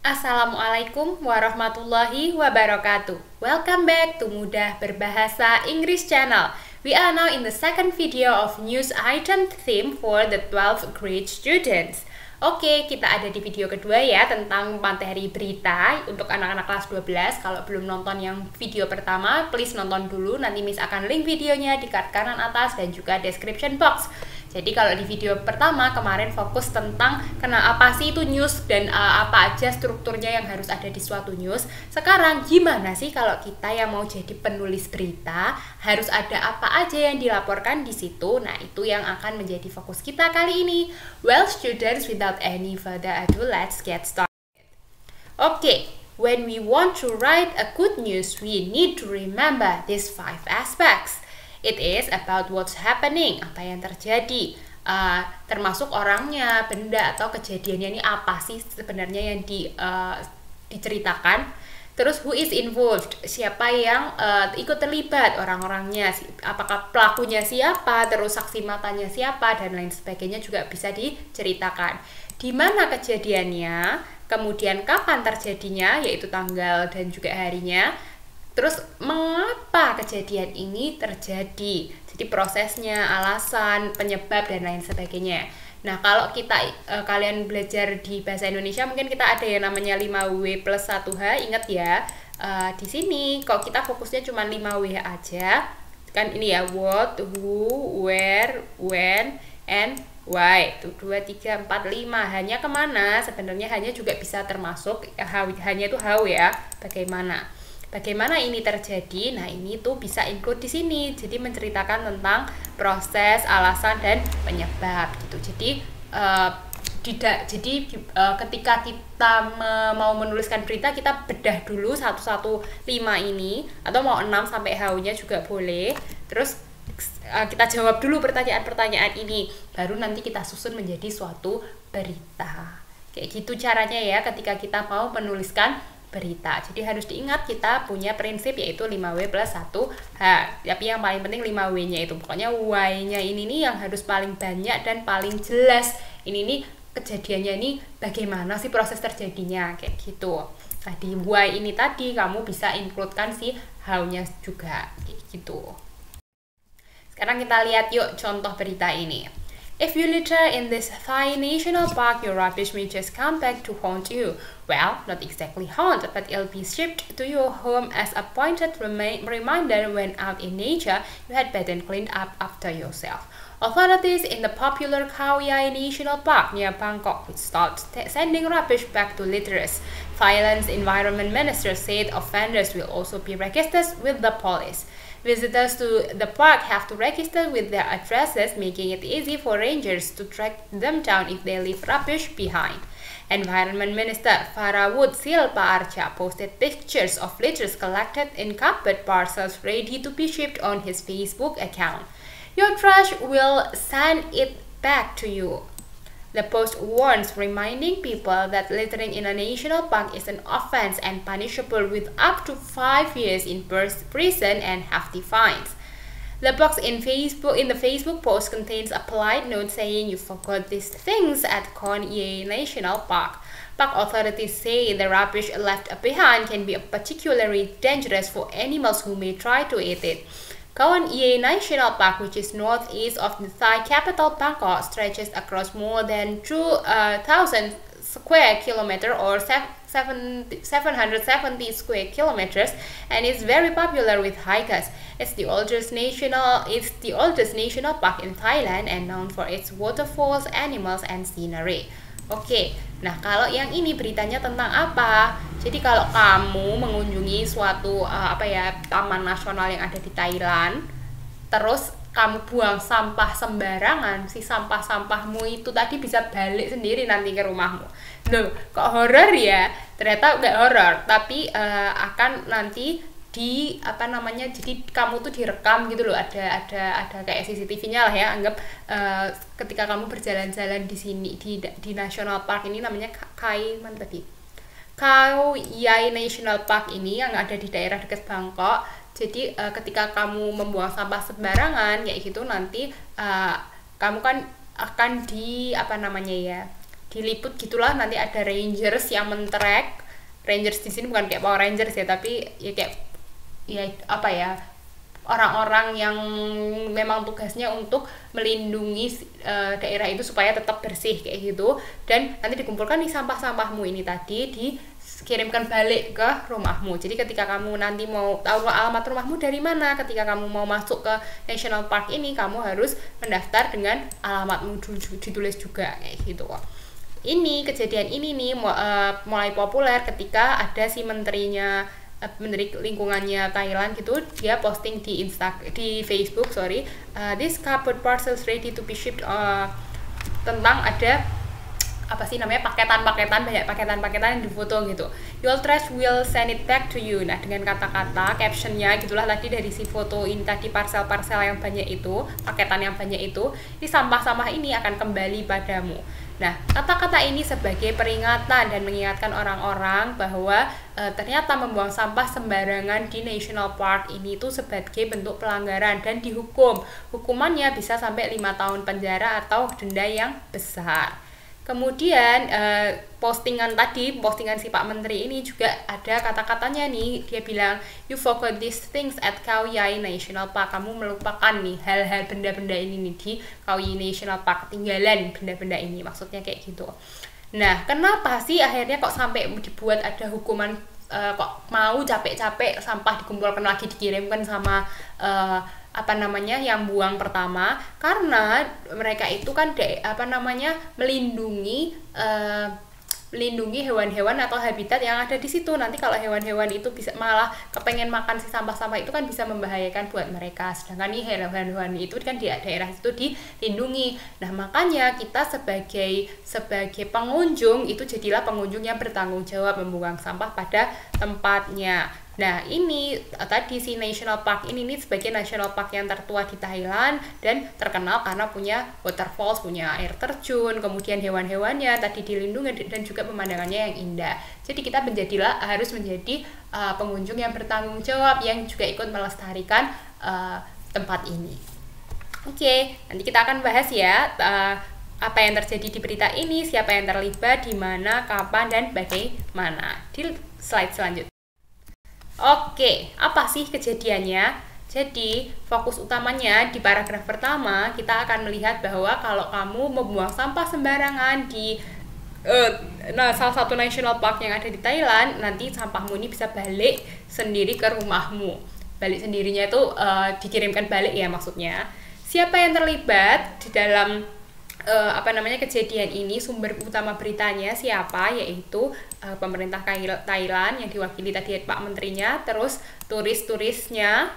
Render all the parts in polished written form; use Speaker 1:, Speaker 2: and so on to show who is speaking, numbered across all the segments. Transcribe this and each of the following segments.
Speaker 1: Assalamualaikum warahmatullahi wabarakatuh. Welcome back to Mudah Berbahasa Inggris channel. We are now in the second video of news item theme for the 12th grade students. Oke, kita ada di video kedua ya tentang materi berita untuk anak-anak kelas 12. Kalau belum nonton yang video pertama, please nonton dulu. Nanti Miss akan link videonya di card kanan atas dan juga description box. Jadi kalau di video pertama kemarin fokus tentang apa sih itu news dan apa aja strukturnya yang harus ada di suatu news. Sekarang gimana sih kalau kita yang mau jadi penulis berita, harus ada apa aja yang dilaporkan di situ. Nah, itu yang akan menjadi fokus kita kali ini. Well, students, without any further ado, let's get started. Okay, when we want to write a good news, we need to remember these 5 aspects. It is about what's happening, apa yang terjadi, termasuk orangnya, benda atau kejadiannya ini apa sih sebenarnya yang diceritakan. Terus who is involved, siapa yang ikut terlibat, orang-orangnya, apakah pelakunya siapa, terus saksi matanya siapa, dan lain sebagainya juga bisa diceritakan. Di mana kejadiannya, kemudian kapan terjadinya, yaitu tanggal dan juga harinya. Terus mengapa kejadian ini terjadi? Jadi prosesnya, alasan, penyebab dan lain sebagainya. Nah, kalau kalian belajar di bahasa Indonesia mungkin kita ada yang namanya 5W plus 1H. Ingat ya, di sini kalau kita fokusnya cuma 5W aja. Kan ini ya, what, who, where, when, and why. 2, 3, 4, 5. Hanya kemana? Sebenarnya hanya juga bisa termasuk hanya itu how ya, bagaimana ini terjadi. Nah, ini tuh bisa include di sini. Jadi menceritakan tentang proses, alasan dan penyebab gitu. Jadi ketika kita mau menuliskan berita, kita bedah dulu 115 ini, atau mau 6 sampai H-nya juga boleh. Terus kita jawab dulu pertanyaan-pertanyaan ini, baru nanti kita susun menjadi suatu berita. Kayak gitu caranya ya ketika kita mau menuliskan berita. Jadi harus diingat kita punya prinsip yaitu 5W plus 1H. Tapi yang paling penting 5W-nya itu. Pokoknya Y-nya ini nih yang harus paling banyak dan paling jelas. Ini nih kejadiannya nih bagaimana sih proses terjadinya, kayak gitu. Nah, di Y ini tadi kamu bisa include-kan si how-nya juga, kayak gitu. Sekarang kita lihat yuk contoh berita ini. If you litter in this Thai national park, your rubbish may just come back to haunt you. Well, not exactly haunt, but it'll be shipped to your home as a pointed reminder when out in nature, you had better clean up after yourself. Authorities in the popular Khao Yai National Park near Bangkok would start sending rubbish back to litterers. Thailand's environment minister said offenders will also be registered with the police. Visitors to the park have to register with their addresses, making it easy for rangers to track them down if they leave rubbish behind. Environment Minister Farawud Silpa Archa posted pictures of litters collected in cardboard parcels ready to be shipped on his Facebook account. Your trash will send it back to you. The post warns, reminding people that littering in a national park is an offense and punishable with up to 5 years in prison and hefty fines. The box in the Facebook post contains a polite note saying you forgot these things at Khon Yai National Park. Park authorities say the rubbish left behind can be particularly dangerous for animals who may try to eat it. Khon Yai National Park, which is northeast of the Thai capital Bangkok, stretches across more than 2,000 square kilometers or 770 square kilometers, and is very popular with hikers. It's the oldest national park in Thailand and known for its waterfalls, animals, and scenery. Oke, nah kalau yang ini beritanya tentang apa? Jadi kalau kamu mengunjungi suatu taman nasional yang ada di Thailand, terus kamu buang sampah sembarangan, si sampah-sampahmu itu tadi bisa balik sendiri nanti ke rumahmu. Loh, kok horor ya? Ternyata nggak horor, tapi akan nanti jadi kamu tuh direkam gitu loh, ada kayak CCTV-nya lah ya, anggap ketika kamu berjalan-jalan di sini di National Park ini, namanya Khao Yai National Park ini yang ada di daerah dekat Bangkok. Jadi ketika kamu membuang sampah sembarangan kayak gitu, nanti kamu kan akan diliput gitulah, nanti ada rangers yang men-track. Rangers di sini bukan kayak Power Rangers ya, tapi ya kayak ya apa ya, orang-orang yang memang tugasnya untuk melindungi daerah itu supaya tetap bersih kayak gitu. Dan nanti dikumpulkan nih sampah-sampahmu ini tadi, dikirimkan balik ke rumahmu. Jadi ketika kamu nanti mau tahu alamat rumahmu dari mana, ketika kamu mau masuk ke National Park ini, kamu harus mendaftar dengan alamatmu ditulis juga kayak gitu. Ini kejadian ini nih mulai populer ketika ada si menteri lingkungannya Thailand gitu, dia posting di Facebook this cardboard parcels ready to be shipped, tentang ada apa sih namanya, banyak paketan yang difoto gitu. Your trash will send it back to you. Nah, dengan kata-kata captionnya gitulah tadi dari si foto ini tadi, parsel yang banyak itu, paketan yang banyak itu, ini sampah-sampah ini akan kembali padamu. Nah, kata-kata ini sebagai peringatan dan mengingatkan orang-orang bahwa ternyata membuang sampah sembarangan di National Park ini itu sebagai bentuk pelanggaran dan dihukum. Hukumannya bisa sampai 5 tahun penjara atau denda yang besar. Kemudian postingan si Pak Menteri ini juga ada kata-katanya nih, dia bilang you forgot these things at Khao Yai National Park. Kamu melupakan nih hal-hal benda-benda ini nih di Khao Yai National Park, ketinggalan benda-benda ini, maksudnya kayak gitu. Nah, kenapa sih akhirnya kok sampai dibuat ada hukuman, kok mau capek-capek sampah dikumpulkan lagi dikirimkan sama yang buang pertama? Karena mereka itu kan melindungi hewan-hewan atau habitat yang ada di situ. Nanti kalau hewan-hewan itu bisa malah kepengen makan si sampah-sampah itu kan bisa membahayakan buat mereka. Sedangkan nih hewan-hewan itu kan di daerah itu dilindungi. Nah, makanya kita sebagai pengunjung itu jadilah pengunjung yang bertanggung jawab membuang sampah pada tempatnya. Nah, ini tadi si National Park ini sebagai National Park yang tertua di Thailand dan terkenal karena punya waterfalls, punya air terjun, kemudian hewan-hewannya tadi dilindungi dan juga pemandangannya yang indah. Jadi kita harus menjadi pengunjung yang bertanggung jawab yang juga ikut melestarikan tempat ini. Oke, nanti kita akan bahas ya apa yang terjadi di berita ini, siapa yang terlibat, di mana, kapan, dan bagaimana di slide selanjutnya. Oke, apa sih kejadiannya? Jadi, fokus utamanya di paragraf pertama, kita akan melihat bahwa kalau kamu membuang sampah sembarangan di salah satu national park yang ada di Thailand, nanti sampahmu ini bisa balik sendiri ke rumahmu. Balik sendirinya itu dikirimkan balik ya maksudnya. Siapa yang terlibat di dalam kejadian ini, sumber utama beritanya siapa, yaitu pemerintah Thailand yang diwakili tadi Pak Menterinya, terus turis-turisnya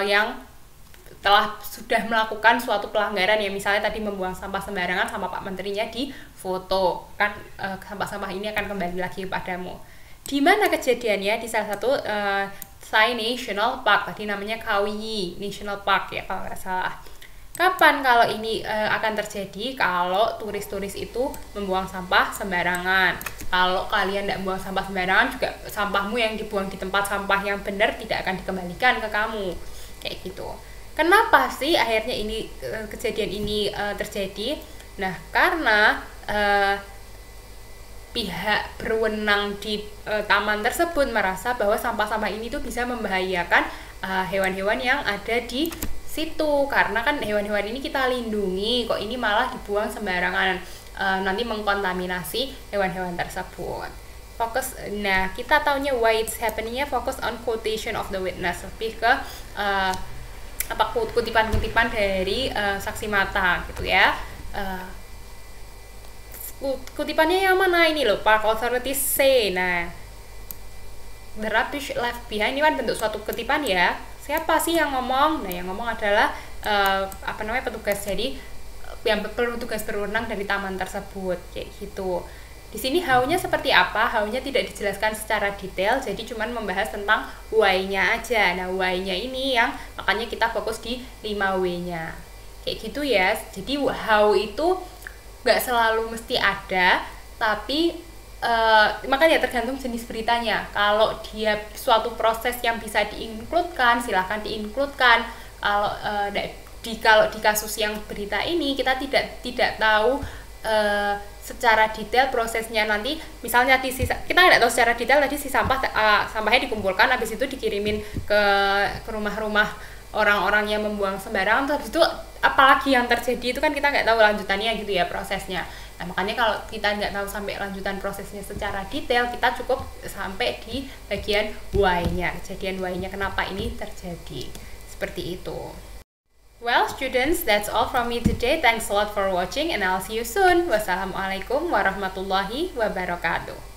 Speaker 1: yang sudah melakukan suatu pelanggaran ya, misalnya tadi membuang sampah sembarangan sama Pak Menterinya di foto kan, sampah-sampah ini akan kembali lagi padamu. Di mana kejadiannya? Di salah satu Thai National Park, tadi namanya Khao Yai National Park ya kalau nggak salah. Kapan kalau ini akan terjadi? Kalau turis-turis itu membuang sampah sembarangan. Kalau kalian tidak membuang sampah sembarangan, juga sampahmu yang dibuang di tempat sampah yang benar tidak akan dikembalikan ke kamu. Kayak gitu. Kenapa sih akhirnya kejadian ini terjadi? Nah, karena pihak berwenang di taman tersebut merasa bahwa sampah-sampah ini tuh bisa membahayakan hewan-hewan yang ada di situ, karena kan hewan-hewan ini kita lindungi, kok ini malah dibuang sembarangan, nanti mengkontaminasi hewan-hewan tersebut. Nah kita taunya why it's happeningnya fokus on quotation of the witness, lebih ke kutipan-kutipan dari saksi mata gitu ya. Kutipannya yang mana ini loh, park authorities say. Nah, the rubbish left behind ini kan bentuk suatu kutipan ya. Siapa sih yang ngomong? Nah, yang ngomong adalah petugas, jadi yang petugas berwenang dari taman tersebut kayak gitu. Di sini how-nya seperti apa? How-nya tidak dijelaskan secara detail, jadi cuman membahas tentang why-nya aja. Nah, why-nya ini yang makanya kita fokus di 5W-nya. Kayak gitu ya. Jadi how itu nggak selalu mesti ada, tapi makanya tergantung jenis beritanya. Kalau dia suatu proses yang bisa diinkludkan, silahkan diinkludkan. Kalau di kasus yang berita ini kita tidak tahu secara detail prosesnya nanti, misalnya kita nggak tahu secara detail tadi si sampahnya dikumpulkan, habis itu dikirimin ke rumah-rumah orang-orang yang membuang sembarangan, terus habis itu apalagi yang terjadi itu kan kita nggak tahu lanjutannya gitu ya prosesnya. Nah makanya kalau kita nggak tahu sampai lanjutan prosesnya secara detail, kita cukup sampai di bagian why-nya, kejadian why-nya kenapa ini terjadi, seperti itu. Well, students, that's all from me today. Thanks a lot for watching and I'll see you soon. Wassalamualaikum warahmatullahi wabarakatuh.